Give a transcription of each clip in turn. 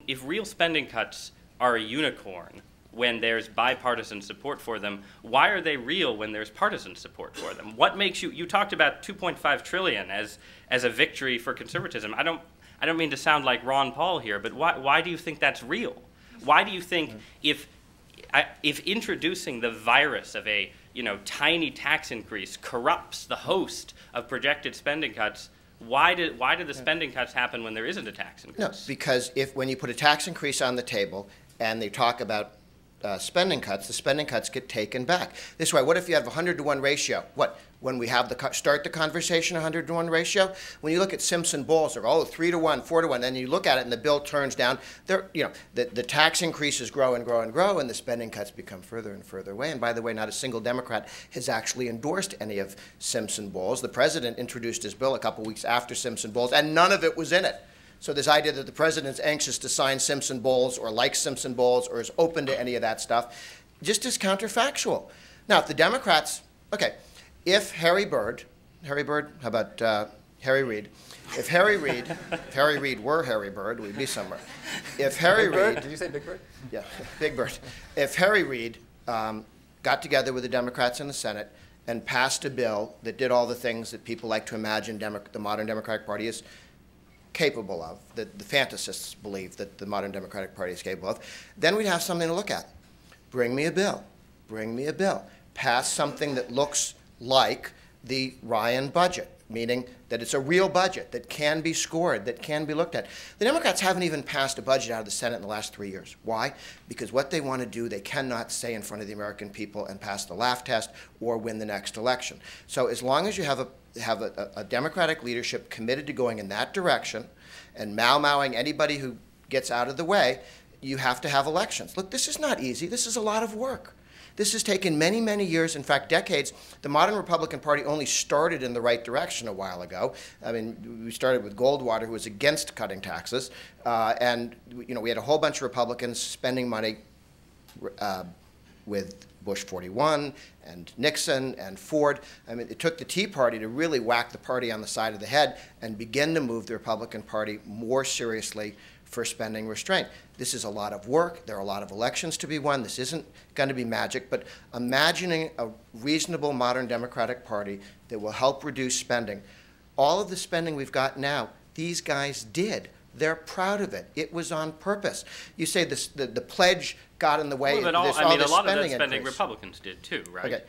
If real spending cuts are a unicorn when there's bipartisan support for them, why are they real when there's partisan support for them? What makes you talked about 2.5 trillion as a victory for conservatism. I don't mean to sound like Ron Paul here, but why do you think that's real? Why do you think if introducing the virus of a tiny tax increase corrupts the host of projected spending cuts, why do the spending cuts happen when there isn't a tax increase? No, because when you put a tax increase on the table and they talk about spending cuts, the spending cuts get taken back. This way, what if you have a 100-to-1 ratio? What, when we have start the conversation, 100-to-1 ratio? When you look at Simpson-Bowles, they're 3-to-1, 4-to-1, then you look at it and the bill turns down. The tax increases grow and grow and grow, and the spending cuts become further and further away. And by the way, not a single Democrat has actually endorsed any of Simpson-Bowles. The president introduced his bill a couple weeks after Simpson-Bowles, and none of it was in it. So this idea that the president's anxious to sign Simpson-Bowles or likes Simpson-Bowles or is open to any of that stuff just is counterfactual. Now, if the Democrats, okay, if Harry Reid, how about Harry Reid? If Harry Reid were Harry Bird, we'd be somewhere. If Harry Reid, did you say Big Bird? Yeah, Big Bird. If Harry Reid got together with the Democrats in the Senate and passed a bill that did all the things that people like to imagine the modern Democratic Party is capable of, that the fantasists believe that the modern Democratic Party is capable of, then we'd have something to look at. Bring me a bill. Bring me a bill. Pass something that looks like the Ryan budget, meaning that it's a real budget that can be scored, that can be looked at. The Democrats haven't even passed a budget out of the Senate in the last 3 years. Why? Because what they want to do, they cannot say in front of the American people and pass the laugh test or win the next election. So as long as you have a Democratic leadership committed to going in that direction and mau-mauing anybody who gets out of the way, you have to have elections. Look, this is not easy. This is a lot of work. This has taken many, many years, in fact, decades. The modern Republican Party only started in the right direction a while ago. I mean, we started with Goldwater, who was against cutting taxes, and we had a whole bunch of Republicans spending money with Bush 41 and Nixon and Ford. I mean, it took the Tea Party to really whack the party on the side of the head and begin to move the Republican Party more seriously for spending restraint. This is a lot of work. There are a lot of elections to be won. This isn't going to be magic, but imagining a reasonable modern Democratic Party that will help reduce spending. All of the spending we've got now, these guys did. They're proud of it. It was on purpose. You say the pledge got in the way. Well, but a lot of that spending Republicans did too, right? Okay.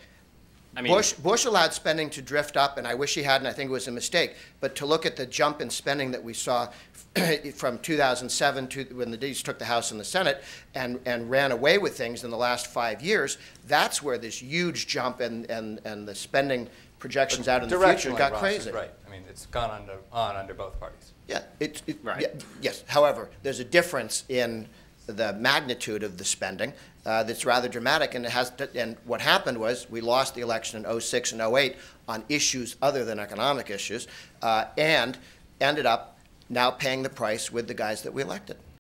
I mean, Bush allowed spending to drift up, and I wish he hadn't. I think it was a mistake. But to look at the jump in spending that we saw from 2007 to when the Dems took the House and the Senate and ran away with things in the last 5 years, that's where this huge jump and the spending projections out in the future got crazy. Right. I mean, it's gone under both parties. Yeah. Right. Yeah, yes. However, there's a difference in the magnitude of the spending that's rather dramatic, and and what happened was we lost the election in 06 and 08 on issues other than economic issues, and ended up now paying the price with the guys that we elected.